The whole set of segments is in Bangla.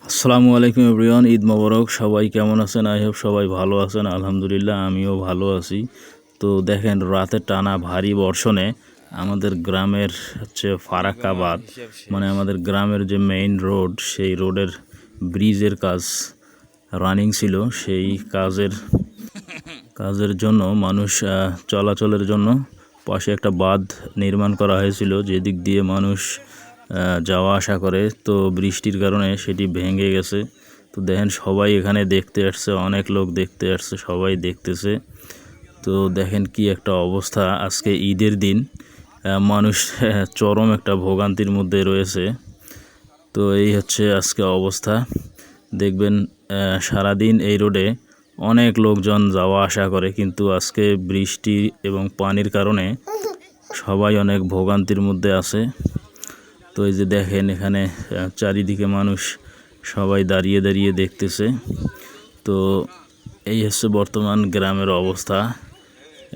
আসসালামু আলাইকুম এভরিওয়ান, ঈদ মোবারক। সবাই কেমন আছেন? আই হোপ সবাই ভালো আছেন। আলহামদুলিল্লাহ আমিও ভালো আছি। তো দেখেন, রাতে টানা ভারী বর্ষণে আমাদের গ্রামের ফারাক্কাবাদ, মানে আমাদের গ্রামের যে মেইন রোড, সেই রোডের ব্রিজের কাজ রানিং ছিল। সেই কাজের জন্য মানুষ চলাচলের জন্য পাশে একটা বাঁধ নির্মাণ করা হয়েছিল, যেদিক দিয়ে মানুষ যাওয়া আসা করে। তো বৃষ্টির কারণে সেটি ভেঙে গেছে। তো দেখেন, সবাই এখানে দেখতে আসছে, অনেক লোক দেখতে আসছে, সবাই দেখতেছে। তো দেখেন কি একটা অবস্থা। আজকে ঈদের দিন মানুষ চরম একটা ভোগান্তির মধ্যে রয়েছে। তো এই হচ্ছে আজকে অবস্থা। দেখবেন সারাদিন এই রোডে অনেক লোকজন যাওয়া আসা করে, কিন্তু আজকে বৃষ্টি এবং পানির কারণে সবাই অনেক ভোগান্তির মধ্যে আছে। তো এই যে দেখেন, এখানে চারিদিকে মানুষ সবাই দাঁড়িয়ে দাঁড়িয়ে দেখতেছে। তো এই হচ্ছে বর্তমান গ্রামের অবস্থা।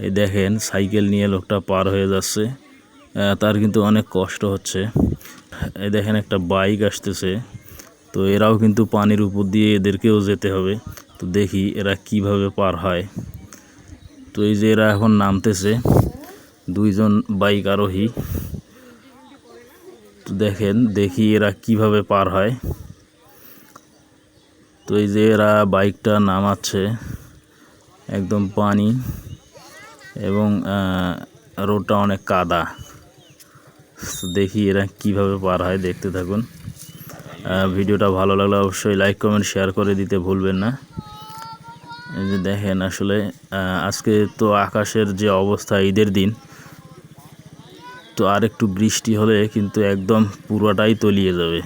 এই দেখেন, সাইকেল নিয়ে লোকটা পার হয়ে যাচ্ছে, তার কিন্তু অনেক কষ্ট হচ্ছে। এই দেখেন, একটা বাইক আসতেছে। তো এরাও কিন্তু পানির উপর দিয়ে এদেরকেও যেতে হবে। তো দেখি এরা কিভাবে পার হয়। তো এই যে এরা এখন নামতেছে, দুইজন বাইক আরোহী। তো দেখি এরা কিভাবে পার হয়। তো এই যে এরা বাইকটা নামাচ্ছে, একদম পানি এবং রোডটা অনেক কাদা। তো দেখি এরা কিভাবে পার হয়, দেখতে থাকুন। ভিডিওটা ভালো লাগলে অবশ্যই লাইক কমেন্ট শেয়ার করে দিতে ভুলবেন না। এই যে দেখেন, আসলে আজকে তো আকাশের যে অবস্থা, ঈদের দিন, তো আর একটু বৃষ্টি হলে কিন্তু একদম পুরোটাই তলিয়ে যাবে।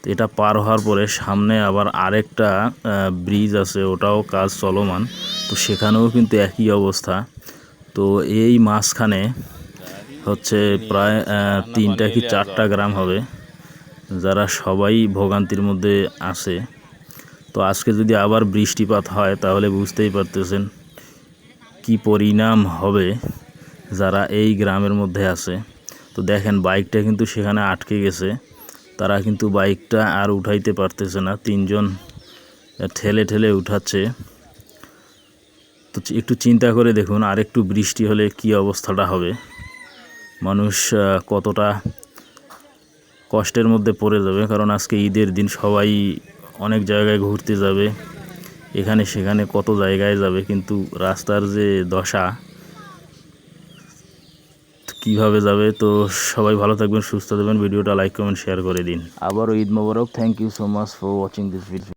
তো এটা পার হওয়ার পরে সামনে আবার আরেকটা ব্রিজ আছে, ওটাও কাজ চলমান। তো সেখানেও কিন্তু একই অবস্থা। তো এই মাঝখানে হচ্ছে প্রায় 3টা কি 4টা গ্রাম হবে, যারা সবাই ভোগান্তির মধ্যে আছে। তো আজকে যদি আবার বৃষ্টিপাত হয়, তাহলে বুঝতেই পারতেছেন কি পরিণাম হবে যারা এই গ্রামের মধ্যে আছে। তো দেখেন, বাইকটা কিন্তু সেখানে আটকে গেছে, তারা কিন্তু বাইকটা আর উঠাইতে পারতেছে না, 3জন ঠেলে ঠেলে উঠাচ্ছে। তো একটু চিন্তা করে দেখুন, আর একটু বৃষ্টি হলে কি অবস্থাটা হবে, মানুষ কতটা কষ্টের মধ্যে পড়ে যাবে। কারণ আজকে ঈদের দিন, সবাই অনেক জায়গায় ঘুরতে যাবে, এখানে সেখানে কত জায়গায় যাবে, কিন্তু রাস্তার যে দশা, কিভাবে যাবে। তো সবাই ভালো থাকবেন, সুস্থ থাকবেন। ভিডিওটা লাইক কমেন্ট শেয়ার করে দিন। আবারও Eid Mubarak. Thank you so much for watching this video.